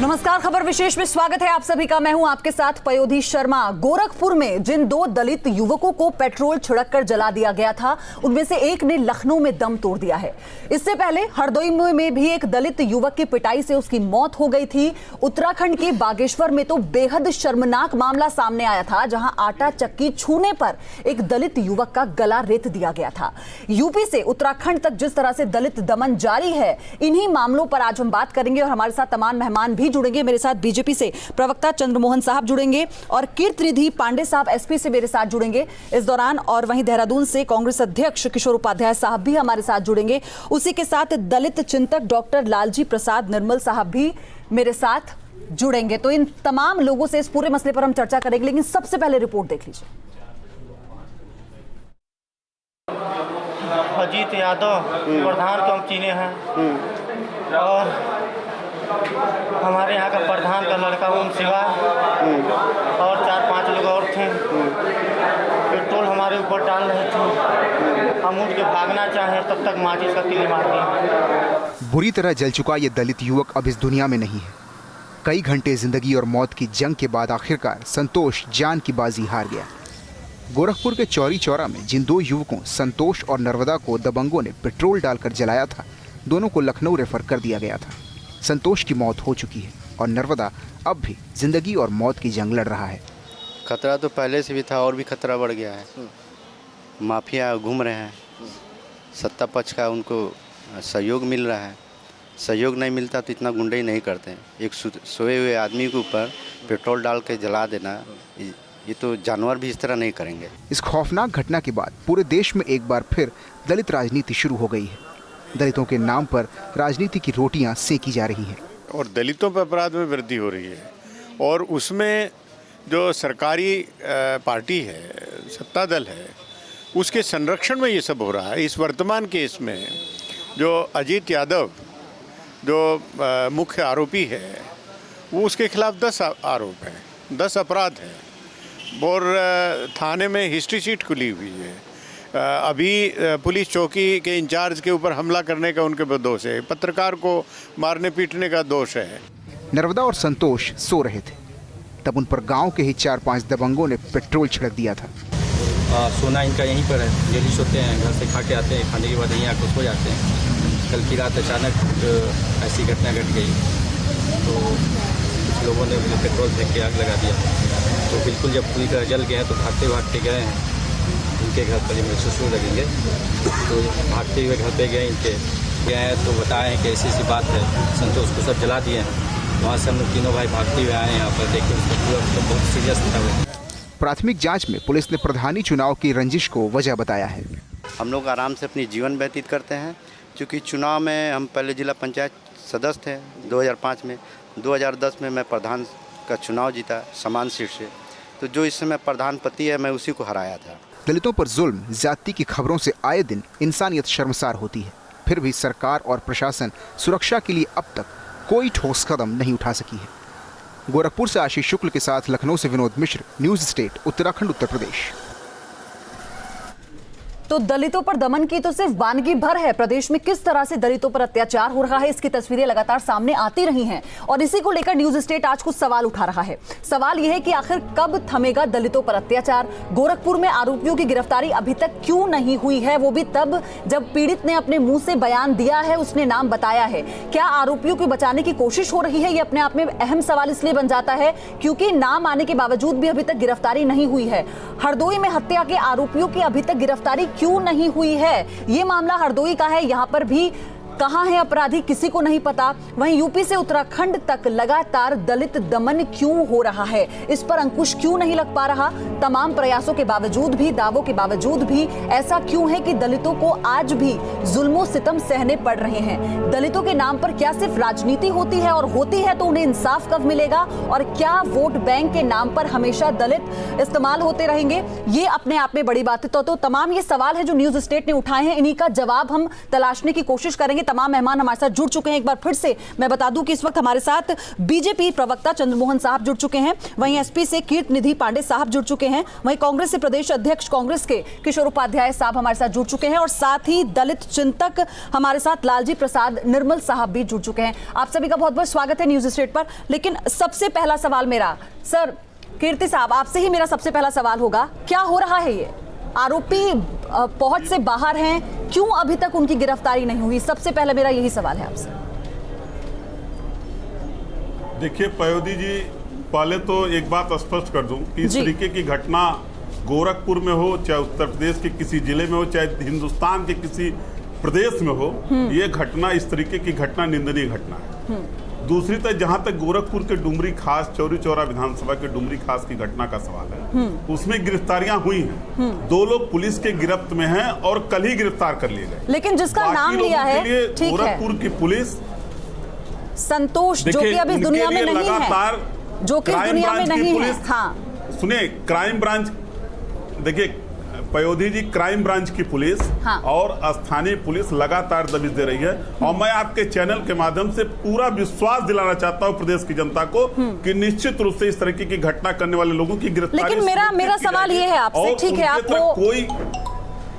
नमस्कार, खबर विशेष में स्वागत है आप सभी का। मैं हूं आपके साथ पयोधी शर्मा। गोरखपुर में जिन 2 दलित युवकों को पेट्रोल छिड़ककर जला दिया गया था, उनमें से एक ने लखनऊ में दम तोड़ दिया है। इससे पहले हरदोई में भी एक दलित युवक की पिटाई से उसकी मौत हो गई थी। उत्तराखंड के बागेश्वर में तो बेहद शर्मनाक मामला सामने आया था, जहां आटा चक्की छूने पर एक दलित युवक का गला रेत दिया गया था। यूपी से उत्तराखंड तक जिस तरह से दलित दमन जारी है, इन्हीं मामलों पर आज हम बात करेंगे और हमारे साथ तमाम मेहमान भी जुड़ेंगे। मेरे साथ बीजेपी से प्रवक्ता चंद्रमोहन साहब जुड़ेंगे और कीर्तिनिधि पांडे साहब एसपी से मेरे साथ जुड़ेंगे इस दौरान, और वहीं देहरादून से कांग्रेस अध्यक्ष किशोर उपाध्याय साहब भी हमारे साथ जुड़ेंगे। उसी के साथ दलित चिंतक डॉक्टर लालजी प्रसाद निर्मल साहब भी मेरे साथ जुड़ेंगे। तो इन तमाम लोगों से इस पूरे मसले पर हम चर्चा करेंगे, लेकिन सबसे पहले रिपोर्ट देख लीजिए। अजीत यादव प्रधान को हम चीने हैं और हमारे यहाँ का प्रधान का लड़का ओम शिवा और 4-5 लोग और थे। पेट्रोल हमारे ऊपर डाल रहे थे, हम उठ के भागना चाहे तब तक माचिस का तीली मार दी। बुरी तरह जल चुका ये दलित युवक अब इस दुनिया में नहीं है। कई घंटे जिंदगी और मौत की जंग के बाद आखिरकार संतोष जान की बाजी हार गया। गोरखपुर के चौरी चौरा में जिन 2 युवकों संतोष और नर्मदा को दबंगों ने पेट्रोल डालकर जलाया था, दोनों को लखनऊ रेफर कर दिया गया था। संतोष की मौत हो चुकी है और नर्मदा अब भी जिंदगी और मौत की जंग लड़ रहा है। खतरा तो पहले से भी था और भी खतरा बढ़ गया है। माफिया घूम रहे हैं, सत्ता पक्ष का उनको सहयोग मिल रहा है। सहयोग नहीं मिलता तो इतना गुंडे नहीं करते हैं। एक सोए हुए आदमी के ऊपर पेट्रोल डाल के जला देना, ये तो जानवर भी इस तरह नहीं करेंगे। इस खौफनाक घटना के बाद पूरे देश में एक बार फिर दलित राजनीति शुरू हो गई है। दलितों के नाम पर राजनीति की रोटियां सेकी जा रही हैं और दलितों पर अपराध में वृद्धि हो रही है। और उसमें जो सरकारी पार्टी है, सत्ता दल है, उसके संरक्षण में ये सब हो रहा है। इस वर्तमान केस में जो अजीत यादव जो मुख्य आरोपी है, वो उसके खिलाफ 10 आरोप हैं, 10 अपराध हैं और थाने में हिस्ट्री शीट खुली हुई है। अभी पुलिस चौकी के इंचार्ज के ऊपर हमला करने का उनके पर दोष है, पत्रकार को मारने पीटने का दोष है। नर्मदा और संतोष सो रहे थे, तब उन पर गांव के ही 4-5 दबंगों ने पेट्रोल छिड़क दिया था। सोना इनका यहीं पर है, डेली सोते हैं, घर से खा के आते हैं, खाने के बाद यहीं आकर सो जाते हैं। कल की रात अचानक ऐसी घटना घट गई तो कुछ लोगों ने पेट्रोल फेंक के आग लगा दिया। तो बिल्कुल जब पूरी तरह जल गए हैं तो भागते गए हैं इनके घर पर, मेरे ससुर लगेंगे, तो भागते हुए घर पे गए, इनके गए तो बताए कि ऐसी बात है, संतोष को सब जला दिए हैं। वहाँ से हम लोग तीनों भाई भागते हुए आए यहाँ पर, देखे उसका पूरा तो बहुत सीरियस था वो। प्राथमिक जांच में पुलिस ने प्रधानी चुनाव की रंजिश को वजह बताया है। हम लोग आराम से अपनी जीवन व्यतीत करते हैं, क्योंकि चुनाव में हम पहले जिला पंचायत सदस्य थे 2005 में, 2010 में मैं प्रधान का चुनाव जीता समान सीट से। तो जो इस समय प्रधान पति है, मैं उसी को हराया था। दलितों पर जुल्म, ज्यादती की खबरों से आए दिन इंसानियत शर्मसार होती है। फिर भी सरकार और प्रशासन सुरक्षा के लिए अब तक कोई ठोस कदम नहीं उठा सकी है। गोरखपुर से आशीष शुक्ल के साथ लखनऊ से विनोद मिश्र, न्यूज़ स्टेट, उत्तराखंड, उत्तर प्रदेश। तो दलितों पर दमन की तो सिर्फ वानगी भर है। प्रदेश में किस तरह से दलितों पर अत्याचार हो रहा है, इसकी तस्वीरें लगातार सामने आती रही हैं और इसी को लेकर न्यूज़ स्टेट आज कुछ सवाल उठा रहा है। सवाल यह है कि आखिर कब थमेगा दलितों पर अत्याचार। गोरखपुर में आरोपियों की गिरफ्तारी अभी तक क्यों नहीं हुई है, वो भी तब जब पीड़ित ने अपने मुंह से बयान दिया है, उसने नाम बताया है। क्या आरोपियों को बचाने की कोशिश हो रही है, ये अपने आप में अहम सवाल इसलिए बन जाता है क्योंकि नाम आने के बावजूद भी अभी तक गिरफ्तारी नहीं हुई है। हरदोई में हत्या के आरोपियों की अभी तक गिरफ्तारी क्यों नहीं हुई है? ये मामला हरदोई का है, यहां पर भी कहां है अपराधी किसी को नहीं पता। वहीं यूपी से उत्तराखंड तक लगातार दलित दमन क्यों हो रहा है, इस पर अंकुश क्यों नहीं लग पा रहा। तमाम प्रयासों के बावजूद भी, दावों के बावजूद भी ऐसा क्यों है कि दलितों को आज भी जुल्मों सितम सहने पड़ रहे हैं। दलितों के नाम पर क्या सिर्फ राजनीति होती है, और होती है तो उन्हें इंसाफ कब मिलेगा, और क्या वोट बैंक के नाम पर हमेशा दलित इस्तेमाल होते रहेंगे, ये अपने आप में बड़ी बात है। तो तमाम ये सवाल है जो न्यूज़ स्टेट ने उठाए हैं, इन्हीं का जवाब हम तलाशने की कोशिश करेंगे। के तमाम मेहमान हमारे साथ जुड़ चुके हैं। एक बार फिर से मैं बता दूं कि इस वक्त हमारे साथ बीजेपी प्रवक्ता चंद्रमोहन साहब जुड़ चुके हैं, वहीं एसपी से कीर्तनिधि पांडे साहब जुड़ चुके हैं, वहीं कांग्रेस से प्रदेश अध्यक्ष कांग्रेस के किशोर उपाध्याय साहब हमारे साथ जुड़ चुके हैं और साथ ही दलित चिंतक हमारे साथ लालजी प्रसाद निर्मल साहब भी जुड़ चुके हैं। आप सभी का बहुत बहुत स्वागत है न्यूज स्टेट पर। लेकिन सबसे पहला सवाल मेरा, सर कीर्ति साहब आपसे ही मेरा सबसे पहला सवाल होगा, क्या हो रहा है ये? आरोपी पहुंच से बाहर हैं, क्यों अभी तक उनकी गिरफ्तारी नहीं हुई? सबसे पहले मेरा यही सवाल है आपसे। देखिए पयोधी जी, पहले तो एक बात स्पष्ट कर दूं कि इस तरीके की घटना गोरखपुर में हो, चाहे उत्तर प्रदेश के किसी जिले में हो, चाहे हिंदुस्तान के किसी प्रदेश में हो, ये घटना, इस तरीके की घटना निंदनीय घटना है। दूसरी तरफ जहां तक गोरखपुर के डुमरी खास, चौरी चौरा विधानसभा के डुमरी खास की घटना का सवाल है, उसमें गिरफ्तारियां हुई हैं। 2 लोग पुलिस के गिरफ्त में हैं और कल ही गिरफ्तार कर लिए गए। लेकिन जिसका नाम लिया है, ठीक है, गोरखपुर की पुलिस संतोष, जो कि अभी दुनिया में नहीं है, जो कि दुनिया में नहीं है। हाँ सुनिए, क्राइम ब्रांच, देखिए पयोधी जी, क्राइम ब्रांच की पुलिस और स्थानीय पुलिस लगातार दबिश दे रही है। और मैं आपके चैनल के माध्यम से पूरा विश्वास दिलाना चाहता हूं प्रदेश की जनता को कि निश्चित रूप से इस तरीके की घटना करने वाले लोगों की गिरफ्तारी। लेकिन मेरा सवाल ये है आपसे, ठीक है, आपको कोई,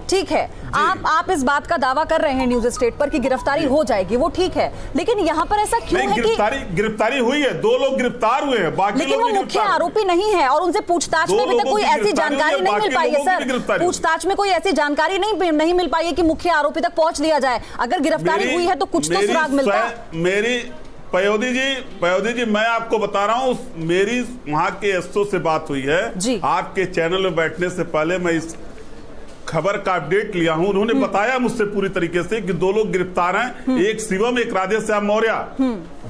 ठीक है, आप इस बात का दावा कर रहे हैं न्यूज स्टेट पर कि गिरफ्तारी हो जाएगी, वो ठीक है, लेकिन यहाँ पर ऐसा क्यों है कि गिरफ्तारी हुई है, 2 लोग गिरफ्तार हुए हैं, बाकी लेकिन वो मुख्य आरोपी नहीं है और उनसे पूछताछ में अभी तक कोई ऐसी जानकारी नहीं मिल पाई है। सर, पूछताछ में कोई ऐसी जानकारी नहीं मिल पाई है कि मुख्य आरोपी तक पहुंच लिया जाए। अगर गिरफ्तारी हुई है तो कुछ तो सुराग मिलता। मेरी पयोधी जी, मैं आपको बता रहा हूँ, मेरी वहां के एसओ से बात हुई है। आपके चैनल में बैठने से पहले मैं इस खबर का अपडेट लिया हूं। उन्होंने बताया मुझसे पूरी तरीके से कि 2 लोग गिरफ्तार हैं, एक शिवम, एक राधेश्याम मौर्य,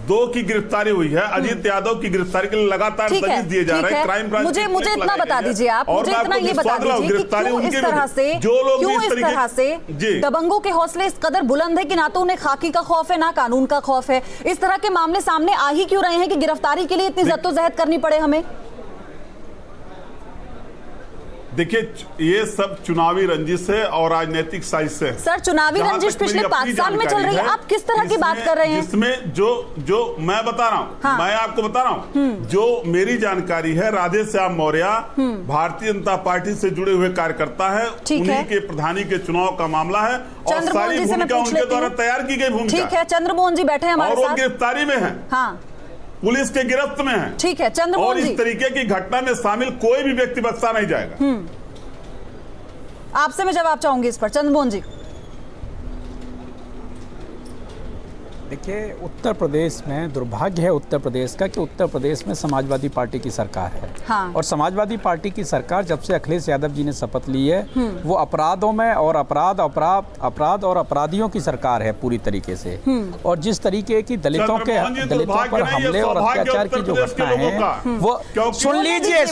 2 की गिरफ्तारी हुई है। अजीत यादव की गिरफ्तारी के लिए लगातार दबिश दिए जा रहे हैं। क्राइम ब्रांच मुझे इतना बता दीजिए, आप मुझे इतना ये बता दीजिए कि क्यों इस तरह से दबंगों के हौसले इस कदर बुलंद है कि ना तो उन्हें खाकी का खौफ है, ना कानून का खौफ है। इस तरह के मामले सामने आ ही क्यों रहे हैं कि गिरफ्तारी के लिए इतनी जद्दोजहद करनी पड़े हमें? देखिए, ये सब चुनावी रंजिश है और राजनीतिक साजिश है। सर, चुनावी रंजिश पिछले 5 साल में चल रही है, आप किस तरह की बात कर रहे हैं? जिसमें जो मैं बता रहा हूँ, मैं आपको बता रहा हूँ, जो मेरी जानकारी है, राधेश्याम मौर्य भारतीय जनता पार्टी से जुड़े हुए कार्यकर्ता है, उन्हीं के प्रधानी के चुनाव का मामला है और सारी भूमिका उनके द्वारा तैयार की गई भूमिका। ठीक है, चंद्रमोहन जी बैठे हैं हमारे साथ, गिरफ्तारी में है, पुलिस के गिरफ्त में है। ठीक है चंद्रमोहन और जी, इस तरीके की घटना में शामिल कोई भी व्यक्ति बख्शा नहीं जाएगा। आपसे मैं जवाब चाहूंगी इस पर, चंद्रमोहन जी। देखिए, उत्तर प्रदेश में दुर्भाग्य है उत्तर प्रदेश का कि उत्तर प्रदेश में समाजवादी पार्टी की सरकार है। और समाजवादी पार्टी की सरकार जब से अखिलेश यादव जी ने शपथ ली है, वो अपराधों में और अपराध और अपराधियों की सरकार है पूरी तरीके से। और जिस तरीके की दलितों पर हमले और अत्याचार की जो घटना है वो सुन लीजिए,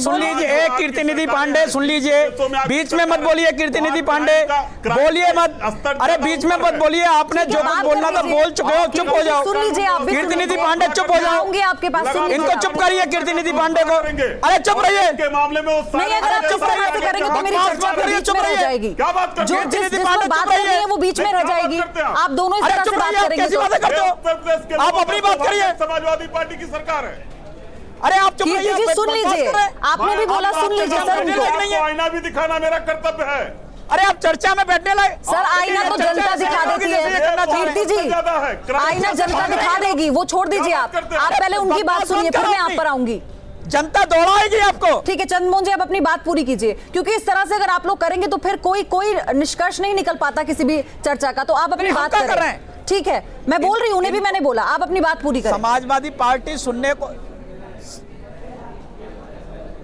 एक कीर्तिनिधि पांडे सुन लीजिए, बीच में मत बोलिए कीर्तिनिधि पांडे, बोलिए मत, अरे बीच में मत बोलिए, आपने जो कुछ बोलना था बोल चुके हो, चुप हो जाओ। सुन लीजिए, आप कीर्तिनिधि पांडे चुप हो जाओ, आपके पास इनको चुप करिए कीर्तिनिधि पांडे को, अरे चुप रहिए। के मामले में नहीं, अगर आप इस तरह से करेंगे तो मेरी चर्चा बीच में रह जाएगी। क्या बात कर जो जिस पर बात कर रही है वो बीच में रह जाएगी। आप दोनों इस तरह से बात करेंगे तो आप अपनी बात करिए। समाजवादी पार्टी की सरकार है। अरे आप चुप रहिए, सुन लीजिए, आपने भी बोला सुन लीजिए सर, आईना भी दिखाना मेरा कर्तव्य है। अरे आप चर्चा में बैठने लगे सर, आईना तो जनता दिखा देती है कीर्ति जी, आईना जनता दिखा देगी, वो छोड़ दीजिए। आप पहले उनकी बात सुनिए, फिर मैं आप पर आऊंगी। जनता दौड़ाएगी आपको। ठीक है चंद्रमोहन जी, आप अपनी बात पूरी कीजिए, क्योंकि इस तरह से अगर आप लोग करेंगे तो फिर कोई निष्कर्ष नहीं निकल पाता किसी भी चर्चा का। तो आप अपनी बात करें। ठीक है, मैं बोल रही हूँ, उन्हें भी मैंने बोला, आप अपनी बात पूरी करें। समाजवादी पार्टी सुनने को,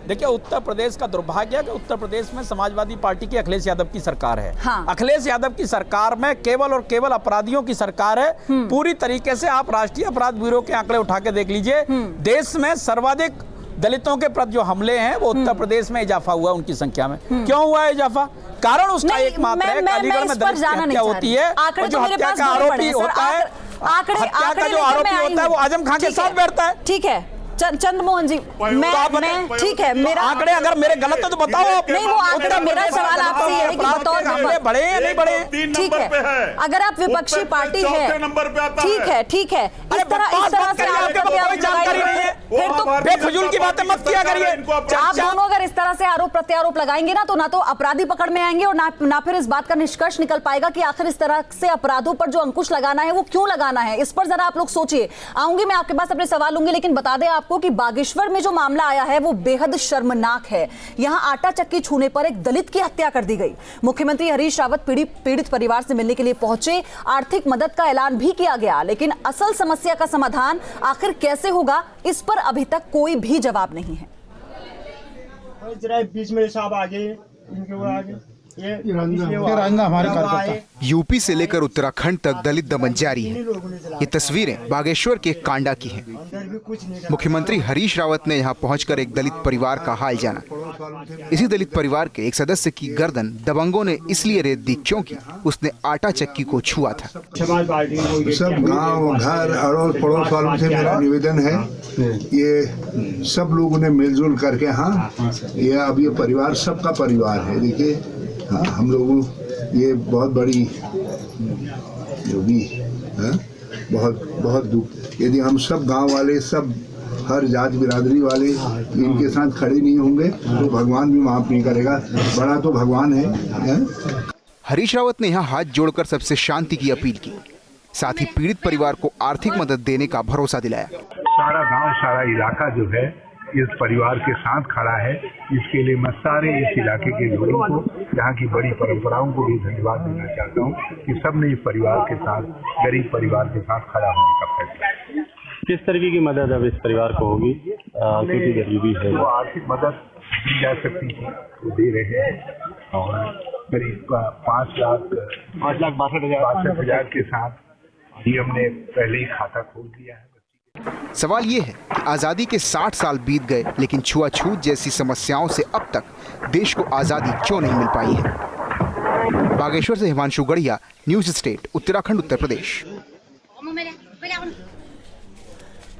देखिए उत्तर प्रदेश का दुर्भाग्य है कि उत्तर प्रदेश में समाजवादी पार्टी की अखिलेश यादव की सरकार है। अखिलेश यादव की सरकार में केवल और केवल अपराधियों की सरकार है पूरी तरीके से। आप राष्ट्रीय अपराध ब्यूरो के आंकड़े उठा के देख लीजिए, देश में सर्वाधिक दलितों के प्रति जो हमले हैं वो उत्तर प्रदेश में इजाफा हुआ उनकी संख्या में। क्यों हुआ है इजाफा? कारण उसका एक मात्र है, अलीगढ़ में दलित हत्या होती है और जो हत्या का आरोपी होता है, हत्या का जो आरोपी होता है वो आजम खान के साथ बैठता है। ठीक है, चंद्रमोहन जी, मैं ठीक है, मेरा आंकड़े अगर मेरे गलत है तो बताओ आप। नहीं, वो आंकड़े, मेरा सवाल आपसे ये है कि बतौर बड़े या नहीं बड़े? ठीक है, अगर आप विपक्षी पार्टी है, ठीक है, इस तरह से फिर तो बेफजूल की बातें मत किया करिए। आप दोनों अगर इस तरह से आरोप प्रत्यारोप लगाएंगे ना तो अपराधी पकड़ में आएंगे और ना फिर इस बात का निष्कर्ष निकल पाएगा कि आखिर इस तरह से अपराधों पर जो अंकुश लगाना है वो क्यों लगाना है। इस पर जरा आप लोग सोचिए। आऊंगी मैं आपके पास, अपने सवाल लूंगी, लेकिन बता दें आपको कि बागेश्वर में जो मामला आया है वो बेहद शर्मनाक है। यहां आटा चक्की छूने पर एक दलित की हत्या कर दी गई। मुख्यमंत्री हरीश रावत पीड़ित परिवार से मिलने के लिए पहुंचे, आर्थिक मदद का ऐलान भी किया गया, लेकिन असल समस्या का समाधान आखिर कैसे होगा इस पर अभी तक कोई भी जवाब नहीं है। बीच में साहब आगे इनके वो आगे यूपी से लेकर उत्तराखंड तक दलित दमन जारी है। ये तस्वीरें बागेश्वर के कांडा की हैं। मुख्यमंत्री हरीश रावत ने यहां पहुंचकर एक दलित परिवार का हाल जाना। इसी दलित परिवार के एक सदस्य की गर्दन दबंगों ने इसलिए रेत दी क्योंकि उसने आटा चक्की को छुआ था। सब गांव, घर, अड़ोस पड़ोस वालों से मेरा निवेदन है, ये सब लोगों ने मिलजुल करके, हाँ, ये अब ये परिवार सबका परिवार है। देखिए, हाँ, हम लोगों ये बहुत बड़ी जो भी है, बहुत दुख। यदि हम सब गांव वाले, सब हर जात बिरादरी वाले इनके साथ खड़े नहीं होंगे तो भगवान भी माफ नहीं करेगा। बड़ा तो भगवान है। हरीश रावत ने यहाँ हाथ जोड़कर सबसे शांति की अपील की, साथ ही पीड़ित परिवार को आर्थिक मदद देने का भरोसा दिलाया। सारा गांव, सारा इलाका जो है इस परिवार के साथ खड़ा है। इसके लिए मैं सारे इस इलाके के लोगों को, यहाँ की बड़ी परंपराओं को भी धन्यवाद देना चाहता हूँ कि सबने इस परिवार के साथ, गरीब परिवार के साथ खड़ा होने का फैसला किया। किस तरीके की मदद अब इस परिवार को होगी, क्योंकि गरीबी है? वो आर्थिक मदद दी जा सकती थी वो दे रहे हैं और करीब 5,62,000 के साथ ही हमने पहले ही खाता खोल दिया है। सवाल ये है कि आजादी के 60 साल बीत गए, लेकिन छुआछूत जैसी समस्याओं से अब तक देश को आजादी क्यों नहीं मिल पाई है। बागेश्वर से हिमांशु गढ़िया, न्यूज स्टेट, उत्तराखंड, उत्तर प्रदेश।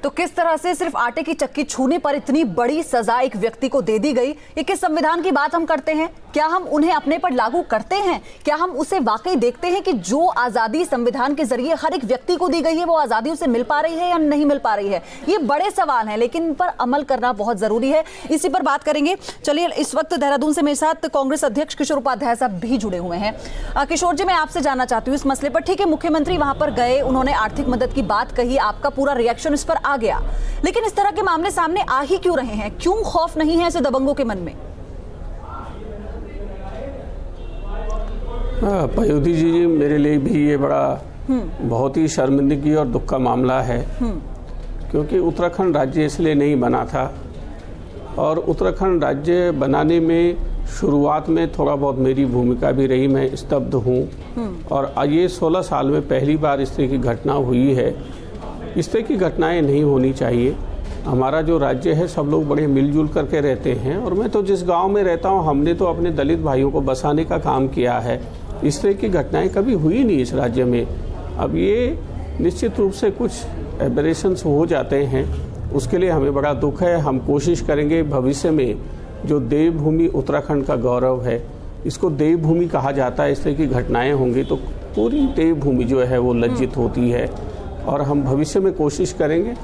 तो किस तरह से सिर्फ आटे की चक्की छूने पर इतनी बड़ी सजा एक व्यक्ति को दे दी गई? ये किस संविधान की बात हम करते हैं? क्या हम उन्हें अपने पर लागू करते हैं? क्या हम उसे वाकई देखते हैं कि जो आजादी संविधान के जरिए हर एक व्यक्ति को दी गई है वो आजादी उसे मिल पा रही है या नहीं मिल पा रही है? ये बड़े सवाल हैं, लेकिन इन पर अमल करना बहुत जरूरी है। इसी पर बात करेंगे। चलिए, इस वक्त देहरादून से मेरे साथ कांग्रेस अध्यक्ष किशोर उपाध्याय साहब भी जुड़े हुए हैं। किशोर जी, मैं आपसे जानना चाहती हूँ इस मसले पर। ठीक है, मुख्यमंत्री वहां पर गए, उन्होंने आर्थिक मदद की बात कही, आपका पूरा रिएक्शन इस पर आ गया, लेकिन इस तरह के मामले सामने आ ही क्यों रहे हैं? क्यों खौफ नहीं है ऐसे दबंगों के मन में? पयोधी जी, मेरे लिए भी ये बड़ा बहुत ही शर्मिंदगी और दुख का मामला है, क्योंकि उत्तराखंड राज्य इसलिए नहीं बना था और उत्तराखंड राज्य बनाने में शुरुआत में थोड़ा बहुत मेरी भूमिका भी रही। मैं स्तब्ध हूँ और ये 16 साल में पहली बार इस तरह की घटना हुई है। इस तरह की घटनाएं नहीं होनी चाहिए। हमारा जो राज्य है सब लोग बड़े मिलजुल करके रहते हैं और मैं तो जिस गांव में रहता हूं हमने तो अपने दलित भाइयों को बसाने का काम किया है। इस तरह की घटनाएं कभी हुई नहीं इस राज्य में। अब ये निश्चित रूप से कुछ एबरेशंस हो जाते हैं, उसके लिए हमें बड़ा दुख है। हम कोशिश करेंगे भविष्य में जो देवभूमि उत्तराखंड का गौरव है, इसको देवभूमि कहा जाता है, इस तरह की घटनाएँ होंगी तो पूरी देवभूमि जो है वो लज्जित होती है और हम भविष्य में कोशिश करेंगे।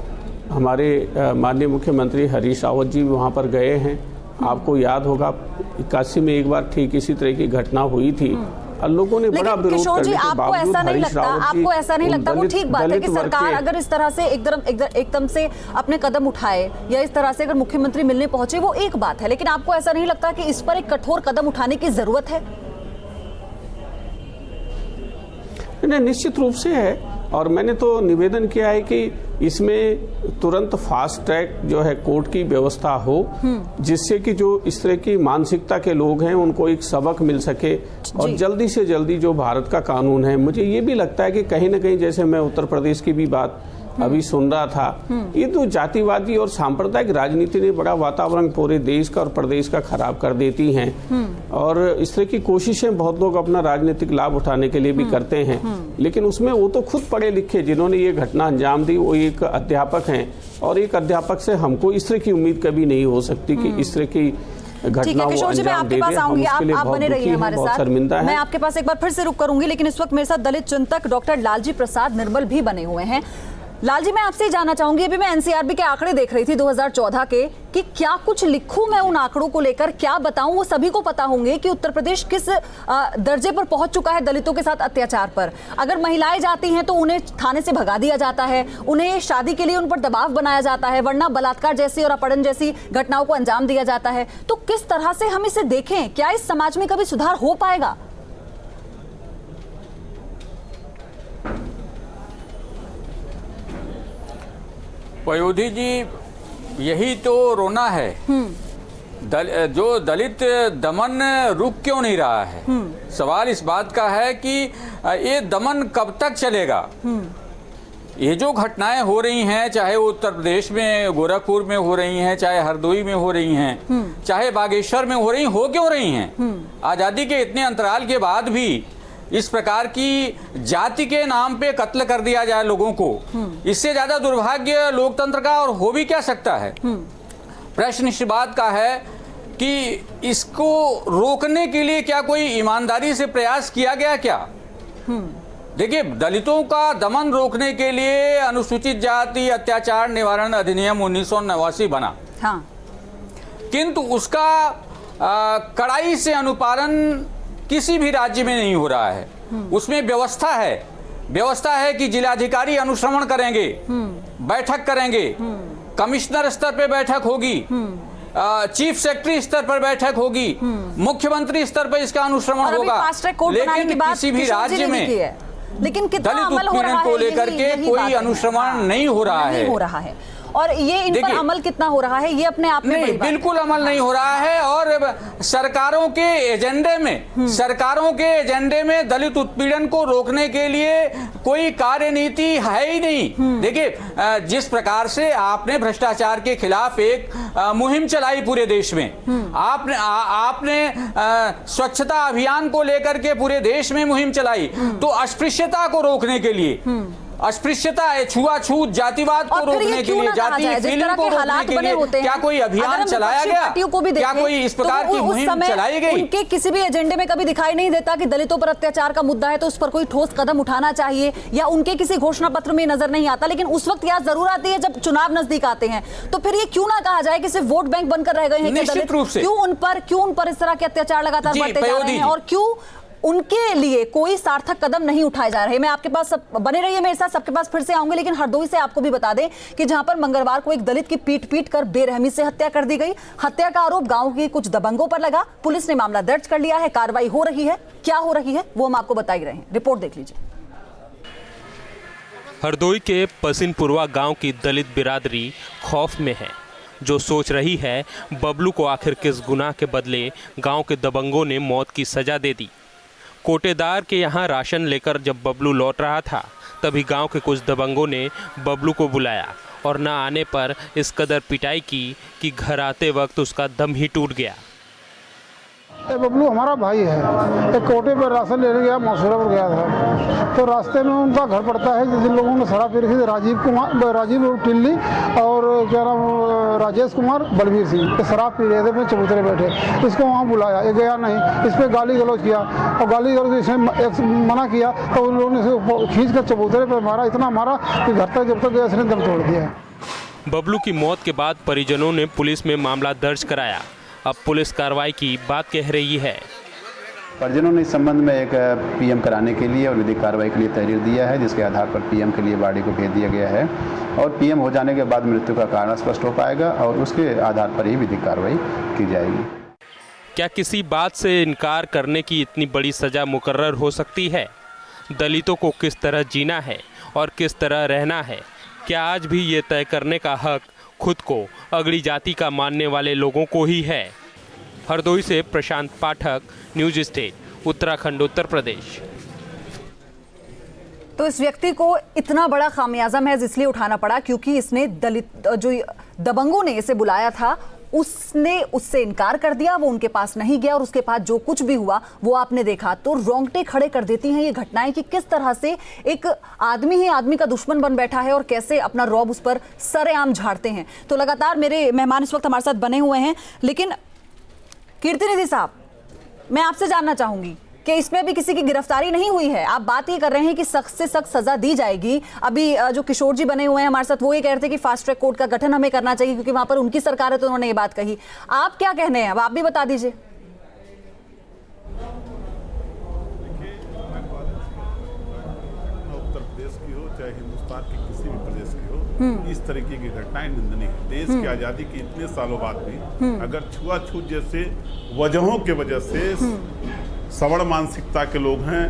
हमारे माननीय मुख्यमंत्री हरीश रावत जी वहाँ पर गए हैं। आपको याद होगा 81 में एक बार ठीक इसी तरह की घटना हुई थी और लोगों ने बड़ा विरोध करने के बावजूद आपको ऐसा नहीं लगता वो ठीक बात है कि सरकार अगर इस तरह से एकदम से अपने कदम उठाए या इस तरह से अगर मुख्यमंत्री मिलने पहुंचे वो एक बात है, लेकिन आपको ऐसा नहीं लगता कि इस पर एक कठोर कदम उठाने की जरूरत है? नहीं, निश्चित रूप से है और मैंने तो निवेदन किया है कि इसमें तुरंत फास्ट ट्रैक जो है कोर्ट की व्यवस्था हो, जिससे कि जो इस तरह की मानसिकता के लोग हैं उनको एक सबक मिल सके और जल्दी से जल्दी जो भारत का कानून है। मुझे ये भी लगता है कि कहीं ना कहीं, जैसे मैं उत्तर प्रदेश की भी बात अभी सुन रहा था। ये तो जातिवादी और सांप्रदायिक राजनीति ने बड़ा वातावरण पूरे देश का और प्रदेश का खराब कर देती हैं। और इस तरह की कोशिशें बहुत लोग अपना राजनीतिक लाभ उठाने के लिए भी करते हैं, लेकिन उसमें वो तो खुद पढ़े लिखे जिन्होंने ये घटना अंजाम दी वो एक अध्यापक हैं, और एक अध्यापक से हमको इस तरह की उम्मीद कभी नहीं हो सकती कि इस तरह की घटना वो अंजाम दे दे। हम उसके लिए बहुत दुखी हैं, बहुत शर्मिंदा हैं। मैं आपके पास एक बार फिर से रुक करूंगी, लेकिन इस वक्त मेरे साथ दलित चिंतक डॉक्टर लालजी प्रसाद निर्मल भी बने हुए हैं। लालजी, मैं आपसे जानना चाहूंगी, अभी मैं एनसीआरबी के आंकड़े देख रही थी 2014 के, कि क्या कुछ लिखूं मैं उन आंकड़ों को लेकर, क्या बताऊं? वो सभी को पता होंगे कि उत्तर प्रदेश किस दर्जे पर पहुंच चुका है दलितों के साथ अत्याचार पर। अगर महिलाएं जाती हैं तो उन्हें थाने से भगा दिया जाता है, उन्हें शादी के लिए उन पर दबाव बनाया जाता है, वरना बलात्कार जैसी और अपहरण जैसी घटनाओं को अंजाम दिया जाता है। तो किस तरह से हम इसे देखें? क्या इस समाज में कभी सुधार हो पाएगा? पयोधी जी, यही तो रोना है। जो दलित दमन रुक क्यों नहीं रहा है? सवाल इस बात का है कि ये दमन कब तक चलेगा। ये जो घटनाएं हो रही हैं, चाहे वो उत्तर प्रदेश में गोरखपुर में हो रही हैं, चाहे हरदोई में हो रही हैं, चाहे बागेश्वर में हो क्यों रही हैं? आज़ादी के इतने अंतराल के बाद भी इस प्रकार की जाति के नाम पे कत्ल कर दिया जाए लोगों को, इससे ज्यादा दुर्भाग्य लोकतंत्र का और हो भी क्या सकता है। प्रश्न इस बात का है कि इसको रोकने के लिए क्या कोई ईमानदारी से प्रयास किया गया क्या? देखिए, दलितों का दमन रोकने के लिए अनुसूचित जाति अत्याचार निवारण अधिनियम 1989 बना। हाँ। किंतु उसका कड़ाई से अनुपालन किसी भी राज्य में नहीं हो रहा है। उसमें व्यवस्था है कि जिलाधिकारी अनुश्रवण करेंगे, बैठक करेंगे, कमिश्नर स्तर पे बैठक होगी, चीफ सेक्रेटरी स्तर पर बैठक होगी, मुख्यमंत्री स्तर पर इसका अनुश्रवण होगा। लेकिन किसी भी राज्य में लेकिन दलित उत्पीड़न को लेकर के कोई अनुश्रवण नहीं हो रहा है। और ये इन पर अमल कितना हो रहा है, ये अपने आप में नहीं, बिल्कुल अमल नहीं हो रहा है। और सरकारों के एजेंडे में दलित उत्पीड़न को रोकने के लिए कोई कार्यनीति है ही नहीं। देखिए, जिस प्रकार से आपने भ्रष्टाचार के खिलाफ एक मुहिम चलाई पूरे देश में, आपने स्वच्छता अभियान को लेकर के पूरे देश में मुहिम चलाई, तो अस्पृश्यता को रोकने के लिए, अस्पृश्यता, छुआछूत, जातिवाद को रोकने के लिए, जातीय फीलिंग को रोकने के लिए क्या कोई अभियान चलाया गया? क्या कोई इस प्रकार की मुहिम चलाई गई? उनके किसी भी एजेंडे में कभी दिखाई नहीं देता कि दलितों पर अत्याचार का मुद्दा है तो उस पर कोई ठोस कदम उठाना चाहिए, या उनके किसी घोषणा पत्र में नजर नहीं आता। लेकिन उस वक्त याद जरूर आती है जब चुनाव नजदीक आते हैं। तो फिर ये क्यों ना कहा जाए कि सिर्फ वोट बैंक बनकर रह गए हैं निश्चित रूप से। क्यों उन पर इस तरह के अत्याचार लगातार बढ़ते जा रहे हैं, और क्यों उनके लिए कोई सार्थक कदम नहीं उठाए जा रहे? मैं आपके पास बने रहिए मेरे साथ, सबके पास फिर से आऊंगे, लेकिन हरदोई से आपको भी बता दें कि जहां पर मंगलवार को एक दलित की पीट कर बेरहमी से हत्या कर दी गई। हत्या का आरोप गांव के कुछ दबंगों पर लगा। पुलिस ने मामला दर्ज कर लिया है, कार्रवाई हो रही है। क्या हो रही है वो हम आपको बता ही रहे हैं, रिपोर्ट देख लीजिए। हरदोई के पसिनपुरवा गांव की दलित बिरादरी खौफ में है, जो सोच रही है बबलू को आखिर किस गुनाह के बदले गांव के दबंगों ने मौत की सजा दे दी। कोटेदार के यहाँ राशन लेकर जब बबलू लौट रहा था, तभी गांव के कुछ दबंगों ने बबलू को बुलाया और न आने पर इस कदर पिटाई की कि घर आते वक्त उसका दम ही टूट गया। बबलू हमारा भाई है। एक कोटे पर राशन लेने गया, मौसूरा पर गया था, तो रास्ते में उनका घर पड़ता है जिन लोगों ने शराब पी रखी थी, राजीव टिल्ली और क्या नाम राजेश कुमार, बलबीर सिंह, शराब पी रहे थे, अपने चबूतरे बैठे। इसको वहाँ बुलाया, ये गया नहीं, इस पर गाली गलौज किया, और गाली गलौज इसने मना किया तो उन लोगों ने खींच कर चबूतरे पर मारा, इतना मारा कि घर तक जब तक गया इसने दम तोड़ दिया। बबलू की मौत के बाद परिजनों ने पुलिस में मामला दर्ज कराया। अब पुलिस कार्रवाई की बात कह रही है। परिजनों ने इस संबंध में एक पीएम कराने के लिए और विधिक कार्रवाई के लिए तहरीर दिया है, जिसके आधार पर पीएम के लिए बॉडी को भेज दिया गया है, और पीएम हो जाने के बाद मृत्यु का कारण स्पष्ट हो पाएगा और उसके आधार पर ही विधिक कार्रवाई की जाएगी। क्या किसी बात से इनकार करने की इतनी बड़ी सजा मुकर्रर हो सकती है? दलितों को किस तरह जीना है और किस तरह रहना है, क्या आज भी ये तय करने का हक खुद को अगड़ी जाति का मानने वाले लोगों को ही है? हरदोई से प्रशांत पाठक, न्यूज स्टेट, उत्तराखंड, उत्तर प्रदेश। तो इस व्यक्ति को इतना बड़ा खामियाजा महज इसलिए उठाना पड़ा क्योंकि इसने दलित जो दबंगों ने इसे बुलाया था उसने उससे इनकार कर दिया, वो उनके पास नहीं गया और उसके पास जो कुछ भी हुआ वो आपने देखा। तो रोंगटे खड़े कर देती हैं ये घटनाएं कि किस तरह से एक आदमी ही आदमी का दुश्मन बन बैठा है और कैसे अपना रौब उस पर सरेआम झाड़ते हैं। तो लगातार मेरे मेहमान इस वक्त हमारे साथ बने हुए हैं, लेकिन कीर्तिनिधि साहब मैं आपसे जानना चाहूंगी कि इसमें भी किसी की गिरफ्तारी नहीं हुई है। आप बात ये कर रहे हैं कि सख्त से सख्त सजा दी जाएगी। अभी जो किशोर जी बने हुए हैं हमारे साथ वो ये कह रहे थे कि फास्ट ट्रैक कोर्ट का गठन हमें करना चाहिए क्योंकि वहां पर उनकी सरकार है, तो उन्होंने ये बात कही। आप क्या कहने हैं, अब आप भी बता दीजिए। उत्तर प्रदेश की हो चाहे हिंदुस्तान के किसी भी प्रदेश की हो, इस तरीके की घटनाएं निंदनीय है। देश की आजादी के इतने सालों बाद भी अगर छुआछूत जैसे वजहों के वजह से सवर्ण मानसिकता के लोग हैं,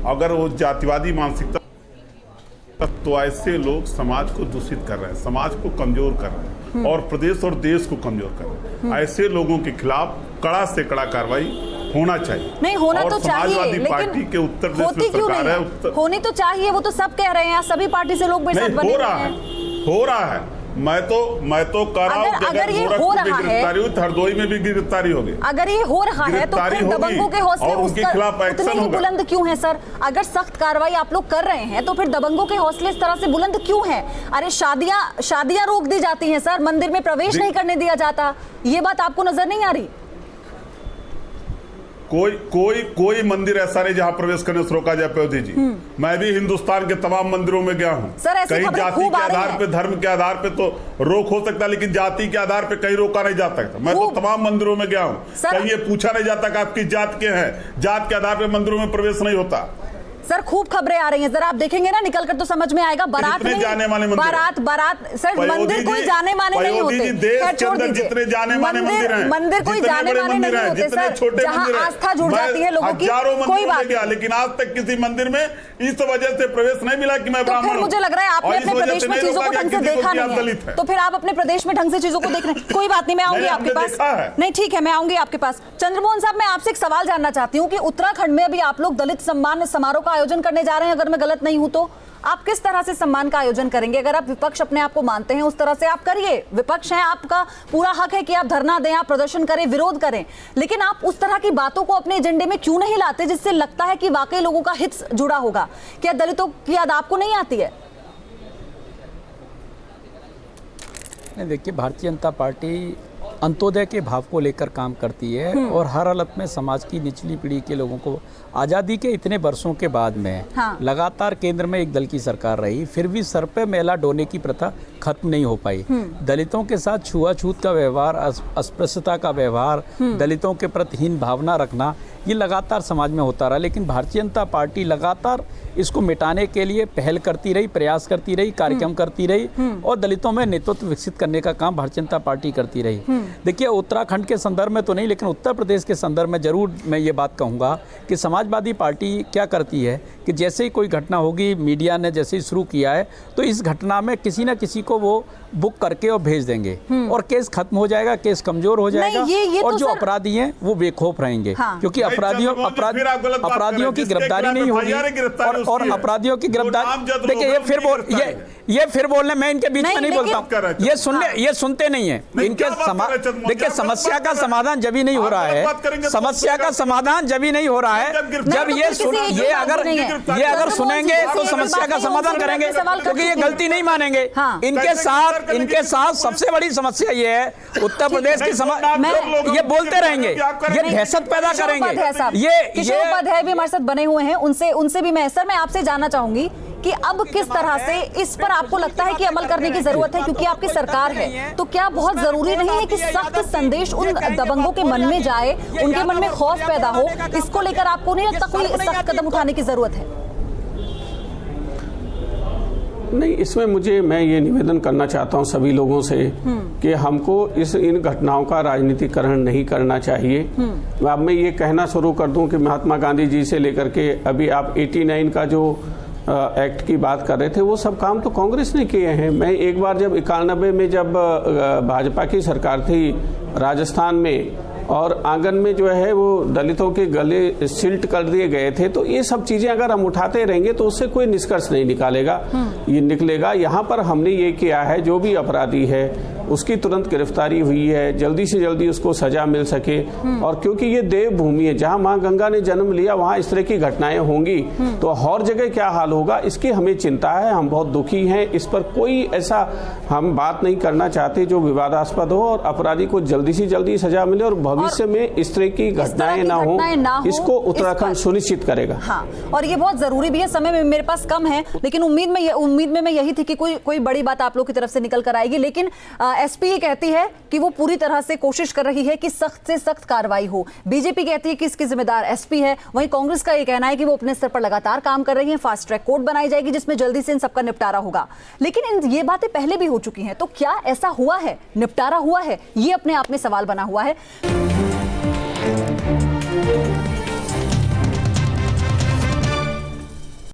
अगर वो जातिवादी मानसिकता, तो ऐसे लोग समाज को दूषित कर रहे हैं, समाज को कमजोर कर रहे हैं और प्रदेश और देश को कमजोर कर रहे हैं। ऐसे लोगों के खिलाफ कड़ा से कड़ा कार्रवाई होना चाहिए। नहीं होना तो चाहिए, समाजवादी पार्टी के उत्तर प्रदेश में सरकार है, होनी तो चाहिए, वो तो सब कह रहे हैं, सभी पार्टी से लोग मेरे साथ बने हो रहा है। मैं तो कर रहा हूं, अगर ये हो रहा है, हरदोई में भी गिरफ्तारी होगी। अगर ये हो रहा है तो फिर दबंगों के हौसले उनके खिलाफ उतने ही बुलंद क्यों हैं सर? अगर सख्त कार्रवाई आप लोग कर रहे हैं तो फिर दबंगों के हौसले इस तरह से बुलंद क्यों हैं? अरे शादियां रोक दी जाती हैं सर, मंदिर में प्रवेश नहीं करने दिया जाता, ये बात आपको नजर नहीं आ रही? कोई मंदिर ऐसा नहीं जहां प्रवेश करने से रोका जाए। प्योदी जी, मैं भी हिंदुस्तान के तमाम मंदिरों में गया हूं। कहीं जाति के आधार पे, धर्म के आधार पे तो रोक हो सकता है, लेकिन जाति के आधार पे कहीं रोका नहीं जा सकता। मैं तो तमाम मंदिरों में गया हूं, कहीं ये पूछा नहीं जाता कि आपकी जात के हैं, जात के आधार पे मंदिरों में प्रवेश नहीं होता। सर खूब खबरें आ रही हैं, जरा आप देखेंगे ना निकल कर तो समझ में आएगा। बारात नहीं, बारात सर मंदिर कोई जाने माने नहीं होते। जितने जाने माने मंदिर हैं, मंदिर कोई जाने माने नहीं होते सर, जहां आस्था जुड़ जाती है लोगों की। कोई बात नहीं, लेकिन आज तक किसी मंदिर में इस वजह से प्रवेश नहीं मिला कि मैं ब्राह्मण हूं। मुझे लग रहा है आपने अपने प्रदेश में चीजों को ढंग से देखा नहीं है, तो फिर आप अपने प्रदेश में ढंग से चीजों को देख रहे हैं। कोई बात नहीं, मैं आऊंगी आपके पास। नहीं ठीक है, मैं आऊंगी आपके पास। चंद्रमोहन साहब, मैं आपसे एक सवाल जानना चाहती हूँ कि उत्तराखंड में अभी आप लोग दलित सम्मान समारोह का आयोजन करने जा रहे हैं, अगर मैं गलत नहीं हूं तो आप किस तरह से सम्मान का आयोजन करेंगे? अगर आप विपक्ष अपने आप को मानते हैं उस तरह से आप करिए, विपक्ष है, आपका पूरा हक है कि आप धरना दें, आप प्रदर्शन करें, विरोध करें, लेकिन आप उस तरह की बातों को अपने एजेंडे में क्यों नहीं लाते जिससे लगता है कि वाकई लोगों का हित जुड़ा होगा? क्या दलितों की याद आपको नहीं आती है? देखिए, भारतीय जनता पार्टी अंत्योदय के भाव को लेकर काम करती है और हर हालत में समाज की निचली पीढ़ी के लोगों को आज़ादी के इतने वर्षों के बाद में लगातार केंद्र में एक दल की सरकार रही, फिर भी सर पे मैला ढोने की प्रथा खत्म नहीं हो पाई। दलितों के साथ छुआछूत का व्यवहार, अस्पृश्यता का व्यवहार, दलितों के प्रति हीन भावना रखना, ये लगातार समाज में होता रहा। लेकिन भारतीय जनता पार्टी लगातार इसको मिटाने के लिए पहल करती रही, प्रयास करती रही, कार्यक्रम करती रही और दलितों में नेतृत्व विकसित करने का काम भारतीय जनता पार्टी करती रही। देखिए, उत्तराखंड के संदर्भ में तो नहीं, लेकिन उत्तर प्रदेश के संदर्भ में जरूर मैं ये बात कहूँगा कि समाजवादी पार्टी क्या करती है कि जैसे ही कोई घटना होगी, मीडिया ने जैसे ही शुरू किया है, तो इस घटना में किसी न किसी को वो बुक करके और भेज देंगे और केस खत्म हो जाएगा, केस कमजोर हो जाएगा और जो अपराधी हैं वो बेखौफ रहेंगे, क्योंकि अपराधियों की गिरफ्तारी नहीं होगी और अपराधियों की गिरफ्तारी। देखिए, ये फिर बोलने, मैं इनके बीच में नहीं बोलता हूँ, ये सुनते नहीं है इनके। देखिए, समस्या का समाधान जब ही नहीं हो रहा है, समस्या का समाधान जब ही नहीं हो रहा है जब ये अगर सुनेंगे तो समस्या का समाधान करेंगे, क्योंकि ये गलती नहीं मानेंगे। इनके साथ सबसे बड़ी समस्या ये है, उत्तर प्रदेश की ये बोलते रहेंगे, ये दहशत पैदा करेंगे। किशोर उपाध्याय भी हमारे साथ बने हुए हैं, उनसे भी मैं आपसे जानना चाहूंगी कि अब किस तरह से इस पर आपको लगता है कि अमल करने की जरूरत है, क्योंकि आपकी सरकार है, तो क्या बहुत जरूरी नहीं है कि सख्त संदेश उन दबंगों के मन में जाए, उनके मन में खौफ पैदा हो? इसको लेकर आपको नहीं लगता कोई सख्त कदम उठाने की जरूरत है? नहीं, इसमें मैं ये निवेदन करना चाहता हूँ सभी लोगों से कि हमको इन घटनाओं का राजनीतिकरण नहीं करना चाहिए। अब मैं ये कहना शुरू कर दूं कि महात्मा गांधी जी से लेकर के अभी आप 89 का जो एक्ट की बात कर रहे थे, वो सब काम तो कांग्रेस ने किए हैं। मैं एक बार जब 91 में जब भाजपा की सरकार थी राजस्थान में, और आंगन में जो है वो दलितों के गले सिल्ट कर दिए गए थे। तो ये सब चीज़ें अगर हम उठाते रहेंगे तो उससे कोई निष्कर्ष नहीं निकलेगा। यहाँ पर हमने ये किया है, जो भी अपराधी है उसकी तुरंत गिरफ्तारी हुई है, जल्दी से जल्दी उसको सजा मिल सके। और क्योंकि ये देवभूमि है, जहाँ माँ गंगा ने जन्म लिया वहाँ इस तरह की घटनाएं होंगी तो और जगह क्या हाल होगा, इसकी हमें चिंता है। हम बहुत दुखी हैं। इस पर कोई ऐसा हम बात नहीं करना चाहते जो विवादास्पद हो, और अपराधी को जल्दी से जल्दी सजा मिले और भविष्य में इस तरह की घटनाएं ना हो, इसको उत्तराखंड सुनिश्चित करेगा। हाँ, और ये बहुत जरूरी भी है। समय में मेरे पास कम है, लेकिन उम्मीद में मैं यही थी कि कोई बड़ी बात आप लोग की तरफ से निकल कर आएगी। लेकिन एसपी ये कहती है कि वो पूरी तरह से कोशिश कर रही है कि सख्त से सख्त कार्रवाई हो। बीजेपी कहती है कि इसकी जिम्मेदार एसपी है। वहीं कांग्रेस का ये कहना है कि वो अपने स्तर पर लगातार काम कर रही है। फास्ट ट्रैक कोर्ट बनाई जाएगी जिसमें जल्दी से इन सबका निपटारा होगा। लेकिन ये बातें पहले भी हो चुकी हैं, तो क्या ऐसा हुआ है, निपटारा हुआ है? ये अपने आप में सवाल बना हुआ है।